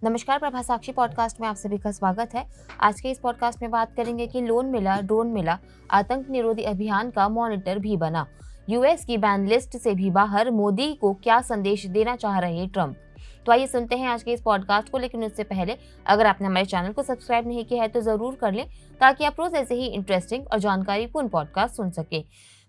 नमस्कार, प्रभा साक्षी पॉडकास्ट में आप सभी का स्वागत है। आज के इस पॉडकास्ट में बात करेंगे कि लोन मिला, ड्रोन मिला, आतंक निरोधी अभियान का मॉनिटर भी बना, यूएस की बैन लिस्ट से भी बाहर, मोदी को क्या संदेश देना चाह रहे ट्रंप। तो आइए सुनते हैं आज के इस पॉडकास्ट को। लेकिन उससे पहले अगर आपने हमारे चैनल को सब्सक्राइब नहीं किया है तो जरूर कर लें, ताकि आप रोज ऐसे ही इंटरेस्टिंग और जानकारीपूर्ण पॉडकास्ट सुन सके।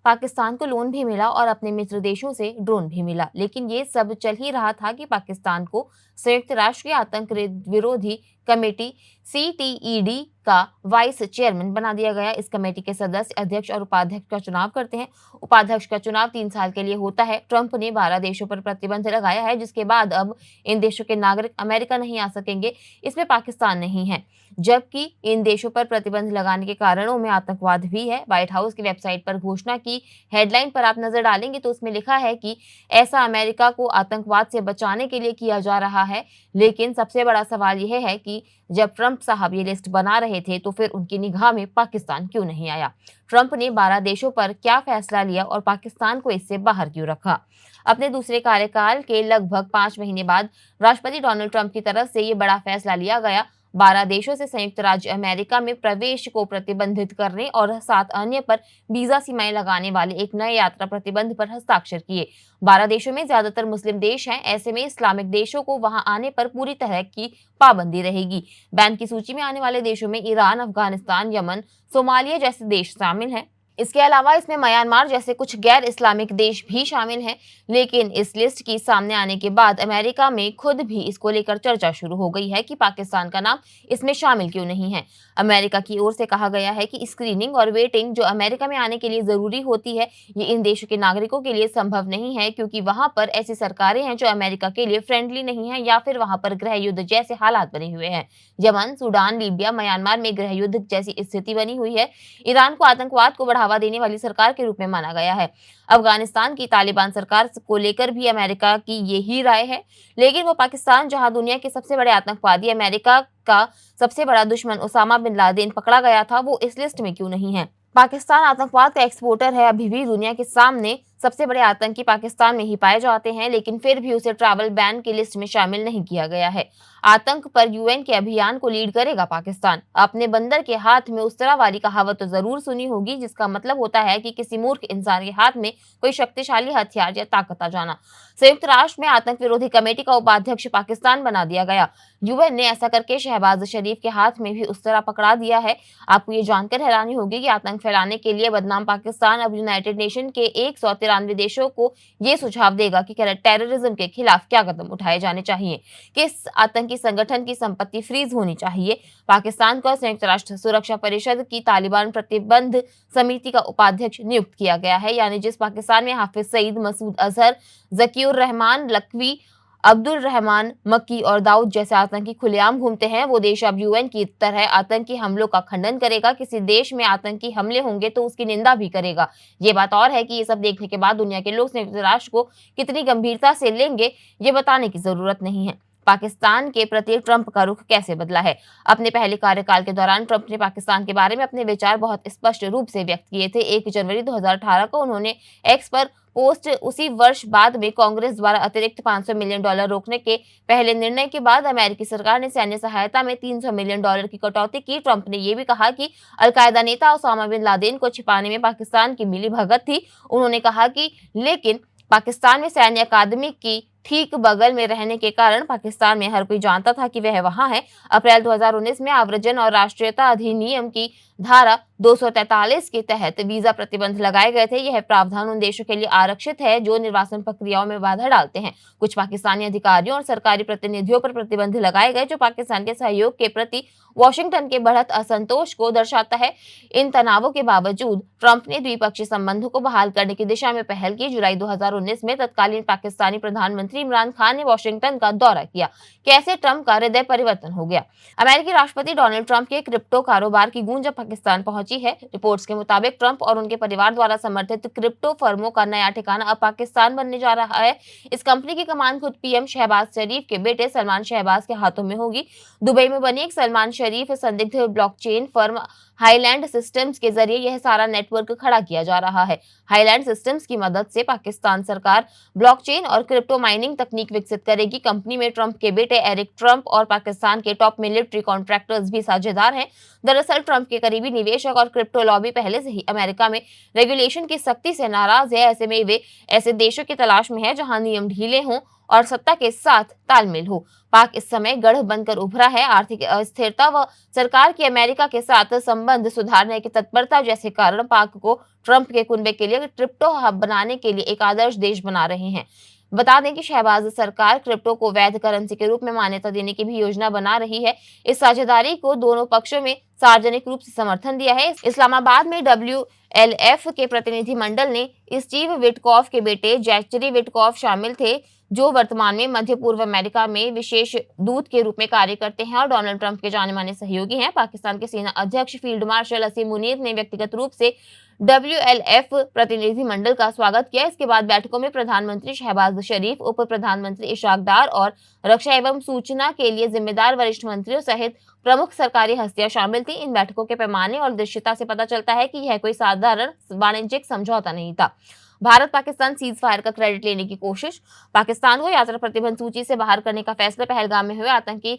पाकिस्तान को लोन भी मिला और अपने मित्र देशों से ड्रोन भी मिला, लेकिन ये सब चल ही रहा था कि पाकिस्तान को संयुक्त राष्ट्र की आतंक विरोधी कमेटी CTED का वाइस चेयरमैन बना दिया गया। इस कमेटी के सदस्य अध्यक्ष और उपाध्यक्ष का चुनाव करते हैं। उपाध्यक्ष का चुनाव 3 साल के लिए होता है। ट्रंप ने 12 देशों पर प्रतिबंध लगाया है, जिसके बाद अब इन देशों के नागरिक अमेरिका नहीं आ सकेंगे। इसमें पाकिस्तान नहीं है, जबकि इन देशों पर प्रतिबंध लगाने के कारणों में आतंकवाद भी है। व्हाइट हाउस की वेबसाइट पर घोषणा की हेडलाइन पर आप नजर डालेंगे तो उसमें लिखा है कि ऐसा अमेरिका को आतंकवाद से बचाने के लिए किया जा रहा है। लेकिन सबसे बड़ा सवाल यह है कि जब ट्रंप साहब ये लिस्ट बना रहे थे तो फिर उनकी निगाह में पाकिस्तान क्यों नहीं आया? ट्रंप ने 12 देशों पर क्या फैसला लिया और पाकिस्तान को इससे बाहर क्यों रखा? अपने दूसरे कार्यकाल के लगभग 5 महीने बाद राष्ट्रपति डोनाल्ड ट्रंप की तरफ से ये बड़ा फैसला लिया गया। 12 देशों से संयुक्त राज्य अमेरिका में प्रवेश को प्रतिबंधित करने और 7 अन्य पर वीजा सीमाएं लगाने वाले एक नए यात्रा प्रतिबंध पर हस्ताक्षर किए। 12 देशों में ज्यादातर मुस्लिम देश हैं। ऐसे में इस्लामिक देशों को वहां आने पर पूरी तरह की पाबंदी रहेगी। बैन की सूची में आने वाले देशों में ईरान, अफगानिस्तान, यमन, सोमालिया जैसे देश शामिल हैं। इसके अलावा इसमें म्यांमार जैसे कुछ गैर इस्लामिक देश भी शामिल हैं। लेकिन इस लिस्ट की सामने आने के बाद अमेरिका में खुद भी इसको लेकर चर्चा शुरू हो गई है कि पाकिस्तान का नाम इसमें शामिल क्यों नहीं है। अमेरिका की ओर से कहा गया है कि स्क्रीनिंग और वेटिंग जो अमेरिका में आने के लिए जरूरी होती है, ये इन देशों के नागरिकों के लिए संभव नहीं है, क्योंकि वहां पर ऐसी सरकारें हैं जो अमेरिका के लिए फ्रेंडली नहीं है या फिर वहां पर गृह युद्ध जैसे हालात बने हुए हैं। यमन, सूडान, लीबिया, म्यांमार में गृह युद्ध जैसी स्थिति बनी हुई है। ईरान को आतंकवाद को बढ़ावा देने वाली सरकार के रूप में माना गया है। अफगानिस्तान की तालिबान सरकार को लेकर भी अमेरिका की यही राय है। लेकिन वो पाकिस्तान, जहां दुनिया के सबसे बड़े आतंकवादी, अमेरिका का सबसे बड़ा दुश्मन ओसामा बिन लादेन पकड़ा गया था, वो इस लिस्ट में क्यों नहीं है? पाकिस्तान आतंकवाद का एक्सपोर्टर है। अभी भी दुनिया के सामने सबसे बड़े आतंकी पाकिस्तान में ही पाए जाते हैं, लेकिन फिर भी उसे ट्रैवल बैन की लिस्ट में शामिल नहीं किया गया है। आतंक पर UN के अभियान को लीड करेगा पाकिस्तान। अपने बंदर के हाथ में उस तरह वाली कहावत तो जरूर सुनी होगी, जिसका मतलब होता है कि किसी मूर्ख इंसान के हाथ में कोई शक्तिशाली हथियार या ताकत आ जाना। संयुक्त राष्ट्र में आतंक विरोधी कमेटी का उपाध्यक्ष पाकिस्तान बना दिया गया। UN ने ऐसा करके शहबाज शरीफ के हाथ में भी उस तरह पकड़ा दिया है। आपको ये जानकर हैरानी होगी कि आतंक फैलाने के लिए बदनाम पाकिस्तान अब यूनाइटेड नेशन के 193 देशों को ये सुझाव देगा कि टेररिज्म के खिलाफ क्या कदम उठाए जाने चाहिए, किस आतंकी संगठन की संपत्ति फ्रीज होनी चाहिए। पाकिस्तान को संयुक्त राष्ट्र सुरक्षा परिषद की तालिबान प्रतिबंध समिति का उपाध्यक्ष नियुक्त किया गया है, यानी जिस पाकिस्तान में हाफिज सईद, मसूद अजहर, जकीउर रहमान लखवी, अब्दुल रहमान मक्की और दाऊद जैसे आतंकी खुलेआम घूमते हैं, वो देश अब UN की तरह आतंकी हमलों का खंडन करेगा। किसी देश में आतंकी हमले होंगे तो उसकी निंदा भी करेगा। ये बात और है कि ये सब देखने के बाद दुनिया के लोग संयुक्त राष्ट्र को कितनी गंभीरता से लेंगे, ये बताने की जरूरत नहीं है। पाकिस्तान के प्रति ट्रंप का रुख कैसे बदला है? अपने पहले कार्यकाल के दौरान ट्रंप ने पाकिस्तान के बारे में अपने विचार बहुत स्पष्ट रूप से व्यक्त किए थे। 1 जनवरी 2018 को उन्होंने एक्स पर पोस्ट उसी वर्ष बाद में कांग्रेस द्वारा अतिरिक्त $500 मिलियन रोकने के पहले निर्णय के बाद अमेरिकी सरकार ने सैन्य सहायता में $300 मिलियन की कटौती की। ट्रंप ने यह भी कहा कि अलकायदा नेता ओसामा बिन लादेन को छिपाने में पाकिस्तान की मिलीभगत थी। उन्होंने कहा कि लेकिन पाकिस्तान में सैन्य अकादमी की ठीक बगल में रहने के कारण पाकिस्तान में हर कोई जानता था कि वह वहां है। अप्रैल 2019 में आव्रजन और राष्ट्रीयता अधिनियम की धारा 243 के तहत वीजा प्रतिबंध लगाए गए थे। यह प्रावधान उन देशों के लिए आरक्षित है जो निर्वासन प्रक्रियाओं में बाधा डालते हैं। कुछ पाकिस्तानी अधिकारियों और सरकारी प्रतिनिधियों पर प्रतिबंध लगाए गए, जो पाकिस्तान के सहयोग के प्रति वॉशिंगटन के बढ़त असंतोष को दर्शाता है। इन तनावों के बावजूद ट्रंप ने द्विपक्षीय संबंधों को बहाल करने की दिशा में पहल की। जुलाई 2019 में तत्कालीन पाकिस्तानी प्रधानमंत्री इमरान खान ने वॉशिंगटन का दौरा किया। कैसे ट्रंप का हृदय परिवर्तन हो गया? अमेरिकी राष्ट्रपति डोनाल्ड ट्रंप के क्रिप्टो कारोबार की गूंज पाकिस्तान पहुंची है। रिपोर्ट्स के मुताबिक ट्रंप और उनके परिवार द्वारा समर्थित क्रिप्टो फर्मों का नया ठिकाना अब पाकिस्तान बनने जा रहा है। इस कंपनी की कमान खुद PM शहबाज शरीफ के बेटे सलमान शहबाज के हाथों में होगी। दुबई में बनी एक सलमान शरीफ संदिग्ध ब्लॉकचेन फर्म हाईलैंड सिस्टम्स के जरिए यह सारा नेटवर्क खड़ा किया जा रहा है। हाईलैंड सिस्टम्स की मदद से पाकिस्तान सरकार ब्लॉकचेन और क्रिप्टो माइनिंग माइनिंग तकनीक विकसित करेगी। कंपनी में ट्रंप के बेटे एरिक ट्रंप और पाकिस्तान के टॉप मिलिट्री कॉन्ट्रैक्टर्स भी साझेदार हैं। दरअसल ट्रंप के करीबी निवेशक और क्रिप्टो लॉबी पहले से ही अमेरिका में रेगुलेशन की सख्ती से नाराज है। ऐसे में वे ऐसे देशों की तलाश में है जहां नियम ढीले हों और सत्ता के साथ तालमेल हो। पाक इस समय गढ़ बनकर उभरा है। आर्थिक अस्थिरता व सरकार की अमेरिका के साथ संबंध सुधारने की तत्परता जैसे कारण पाक को ट्रंप के कुनबे के लिए क्रिप्टो हब बनाने के लिए एक आदर्श देश बना रहे हैं। बता दें कि शहबाज सरकार क्रिप्टो को वैध करेंसी के रूप में मान्यता देने की भी योजना बना रही है। इस साझेदारी को दोनों पक्षों में सार्वजनिक रूप से समर्थन दिया है। इस्लामाबाद में WLF के प्रतिनिधि मंडल ने स्टीव विटकॉफ के बेटे जैचरी विटकॉफ शामिल थे, जो वर्तमान में मध्य पूर्व अमेरिका में विशेष दूत के रूप में कार्य करते हैं और डोनाल्ड ट्रंप के जाने माने सहयोगी हैं। पाकिस्तान के सेना अध्यक्ष फील्ड मार्शल असीम मुनीर ने व्यक्तिगत रूप से WLF प्रतिनिधि मंडल का स्वागत किया। इसके बाद बैठकों में प्रधानमंत्री शहबाज शरीफ, उप प्रधानमंत्री इशाक डार और रक्षा एवं सूचना के लिए जिम्मेदार वरिष्ठ मंत्रियों सहित प्रमुख सरकारी हस्तियां शामिल थी। इन बैठकों के पैमाने और दृश्यता से पता चलता है कि यह कोई साधारण वाणिज्यिक समझौता नहीं था। भारत पाकिस्तान सीज फायर का क्रेडिट लेने की कोशिश। पाकिस्तान को यात्रा प्रतिबंध सूची से बाहर करने का फैसला पहलगाम में हुए आतंकी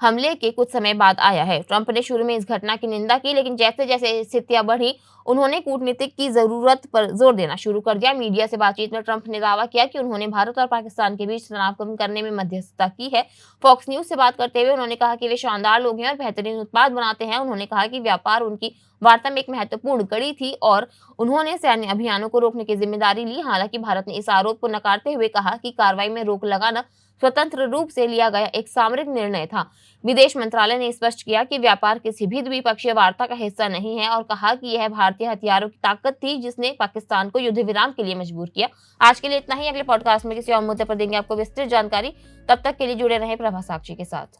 हमले के कुछ समय बाद आया है। ट्रंप ने शुरू में इस घटना की निंदा की, लेकिन जैसे जैसे स्थितियां बढ़ी उन्होंने कूटनीतिक की जरूरत पर जोर देना शुरू कर दिया। मीडिया से बातचीत में ट्रंप ने दावा किया कि उन्होंने भारत और पाकिस्तान के बीच तनाव कम करने में मध्यस्थता की है। फॉक्स न्यूज से बात करते हुए उन्होंने कहा कि वे शानदार लोग हैं और बेहतरीन उत्पाद बनाते हैं। उन्होंने कहा कि व्यापार उनकी वार्ता में एक महत्वपूर्ण कड़ी थी और उन्होंने सैन्य अभियानों को रोकने की जिम्मेदारी ली। हालांकि भारत ने इस आरोप को नकारते हुए कहा कि कार्रवाई में रोक लगाना स्वतंत्र रूप से लिया गया एक सामरिक निर्णय था। विदेश मंत्रालय ने स्पष्ट किया कि व्यापार किसी भी द्विपक्षीय वार्ता का हिस्सा नहीं है और कहा कि यह भारतीय हथियारों की ताकत थी जिसने पाकिस्तान को युद्ध विराम के लिए मजबूर किया। आज के लिए इतना ही। अगले पॉडकास्ट में किसी और मुद्दे पर देंगे आपको विस्तृत जानकारी। तब तक के लिए जुड़े रहें प्रभा साक्षी के साथ।